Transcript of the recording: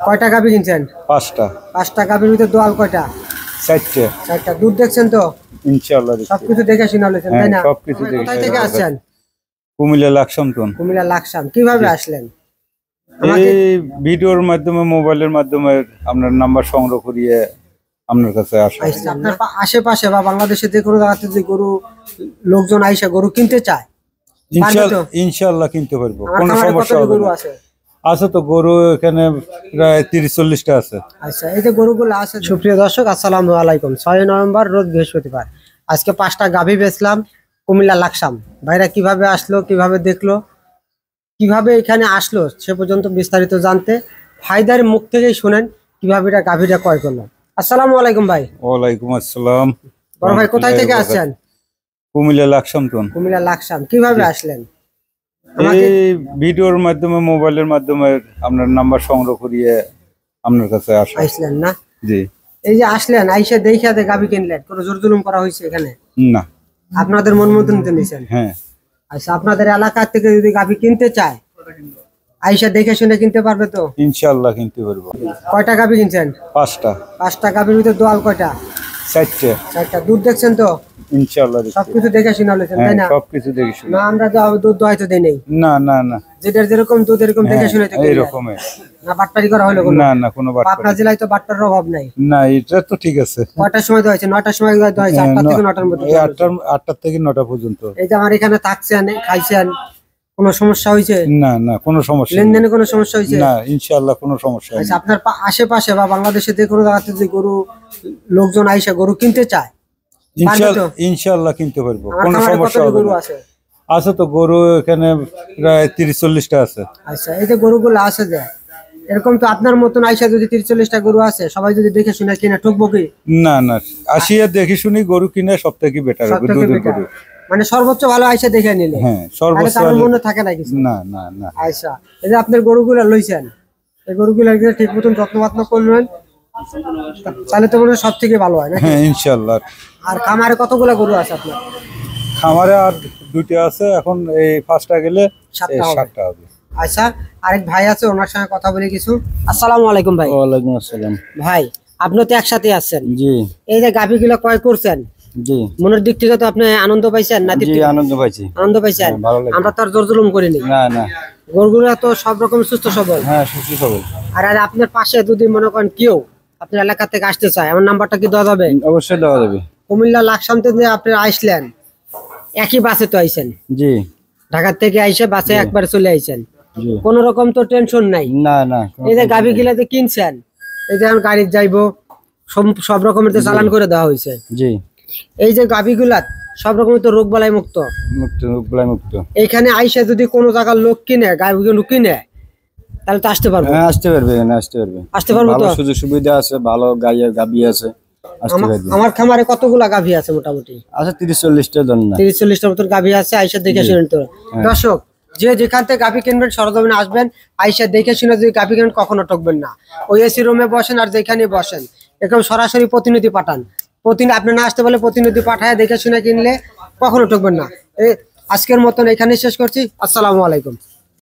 কয়টা গাভী কিনছেন? 5টা। 5টা গাভীর ভিতরে দোয়াল কয়টা? 4টে। 4টা। দুধ দেখছেন তো? ইনশাআল্লাহ সবকিছু দেখে শুনে আলেন তাই না? সবকিছু দেখে। কোথায় থেকে আসছেন? কুমিল্লা লাকসামতন। কুমিল্লা লাকসাম। কিভাবে আসলেন? এই ভিডিওর মাধ্যমে, মোবাইলের মাধ্যমে আপনার নাম্বার সংগ্রহ করিয়ে আপনার কাছে আসা। আপনার আশেপাশে বা বাংলাদেশের যে কোনো জায়গাতে যে গরু লোকজন আইসা গরু কিনতে চায়, ইনশাআল্লাহ কিনতে পারবো, কোনো সমস্যা হবে না। আছে তো গরু এখানে প্রায় 30-40টা আছে। আচ্ছা, এই যে গরুগুলো আছে। সুপ্রিয় দর্শক, আসসালামু আলাইকুম। 6 নভেম্বর রোজ বৃহস্পতিবার। আজকে 5টা গাভী বেচলাম কুমিল্লা লাকসাম। ভাইরা কিভাবে আসলো, কিভাবে দেখলো, কিভাবে এখানে আসলো, সে পর্যন্ত বিস্তারিত জানতে ভাইদার মুখ থেকেই শুনেন কিভাবে এটা গাভীটা ক্রয় করলো। আসসালামু আলাইকুম ভাই। ওয়ালাইকুম আসসালাম। বড় ভাই, কোথায় থেকে আসছেন? কুমিল্লা লাকসামতন। কুমিল্লা লাকসাম। কিভাবে আসলেন? এই ভিডিওর মাধ্যমে, মোবাইলের মাধ্যমে আপনার নাম্বার সংগ্রহ করিয়ে আপনার কাছে আসা। আসলেন না? জি। এই যে আসলেন, আইসা দেখে গাভী কিনলেন, কোনো জোর জুলুম করা হয়েছে এখানে? না। আপনাদের মন মতো নিতে নিছেন? হ্যাঁ। আচ্ছা, আপনাদের এলাকা থেকে যদি গাভী কিনতে চায়, আইসা দেখে শুনে কিনতে পারবে তো? ইনশাআল্লাহ কিনতে পারবো। কয়টা গাভী কিনছেন? 5টা। 5টা গাভীর ভিতরে দোয়াল কয়টা? 4টে। 4টা। দুধ দেখছেন তো? ইনশাআল্লাহ সবকিছু দেখে শুনে আলেন তাই না? সবকিছু দেখে শুনে। না, আমরা তো দুধ দোয়াইতে দেই নাই। না না না, যেটা যেরকম দুধ এরকম দেখে শুনে তো এরকমই। না বাটপারি করা হলো? না না, কোনো বাটপারি। আপনার জেলায় তো বাটপার অভাব নাই। না, এটা তো ঠিক আছে। কয়টার সময় দোয়াইছে? 9টার সময় দোয়াইছে। 8টা থেকে 9টার মধ্যে। 8টা থেকে 9টা পর্যন্ত। এই যে আমার এখানে থাকছেন, খাইছেন, কোনো সমস্যা হয়েছে? না না, কোনো সমস্যা নেই। লেনদেনে কোনো সমস্যা হয়েছে? না, ইনশাআল্লাহ কোনো সমস্যা নেই। আচ্ছা, আপনার আশেপাশে বা বাংলাদেশের যে কোনো জায়গাতে যে গরু লোকজন আইসা গরু কিনতে চায়, ইনশাআল্লাহ কিনতে পারবো, কোনো সমস্যা হবে না। আছে তো গরু এখানে প্রায় 30-40টা আছে। আচ্ছা, এই যে গরুগুলো আছে যে এরকম, তো আপনার মতন আইসা যদি 30-40টা গরু আছে, সবাই যদি দেখে শুনে কিনে ঠকবো কি? না না, আসিয়া দেখে শুনি গরু কিনে সবথেকে বেটার হবে। দুধের গরু মানে সর্বোচ্চ ভালো আইসা দেখে নিলে। হ্যাঁ, সর্বোচ্চ মনে থাকে না কিছু? না না না। আচ্ছা, এই যে আপনার গরুগুলো লইছেন, এই গরুগুলো ঠিক মতন যত্ন করবেন, তাহলে তো মনে হয় সব থেকে ভালো হয় না? হ্যাঁ, ইনশাআল্লাহ। আর খামারে কতগুলো গরু আছে আপনার? খামারে আর 2টা আছে, এখন এই 5টা গেলে 7টা হবে। আচ্ছা, আরেক ভাই আছে, ওনার সঙ্গে কথা বলি কিছু। আসসালামু আলাইকুম ভাই। ওয়ালাইকুম আসসালাম। ভাই, আপনি তো একসাথে আছেন। জি। এই যে গাভীগুলো ক্রয় করছেন, জি, মনের দিক থেকে তো আপনি আনন্দ পাইছেন না? জি, আনন্দ পাইছি। আনন্দ পাইছেন? আমরা তো আর জোর জুলুম করিনি। না না, গরুগুলো তো সব রকম সুস্থ সবল। হ্যাঁ, সুস্থ সবল। আর আপনার পাশে যদি মনে করেন কেউ আপনার এলাকা থেকে আসতে চায়, আমার নাম্বারটা কি দেওয়া যাবে? অবশ্যই দেওয়া যাবে। কুমিল্লা লাকসাম থেকে আপনি আসলেন, একই বাসে তো আইছেন? জি। ঢাকা থেকে আইসে বাসে একবার চলে আইছেন, জি। কোন রকম তো টেনশন নাই? না না। এই যে গাভী গিলা যে কিনছেন, এই যে গাড়ি যাইবো, সব রকমের তো চালান করে দেওয়া হয়েছে। জি। এই যে গাভীগুলা সব রকমের তো রোগ বালাই মুক্ত। মুক্ত। এইখানে আইসা যদি কোনো জায়গার লোক কিনে, গাভীগুলো কিনে, তাহলে তো আসতে পারবো? হ্যাঁ, আসতে পারবে। আসতে পারবো তো? সুযোগ সুবিধা আছে, ভালো গাভী আছে। আমার খামারে কতগুলা গাভী আছে? মোটামুটি আছে 30-40টা। 30-40টার মতন গাভী আছে। আইসা দেখে শুনেন তো। দর্শক, যে যেখান থেকে গাভী কিনবেন সরজমিনে আসবেন, আইসা দেখে শুনে যদি গাভী কিনবেন কখনো ঠকবেন না। ওই এসি রুমে বসেন আর যেখানে বসেন, এরকম সরাসরি প্রতিনিধি পাঠান। আপনি না আসতে বলে প্রতিনিধি পাঠায় দেখে শুনে কিনলে কখনো ঠকবেন না। আজকের মতন এখানে শেষ করছি। আসসালামু আলাইকুম।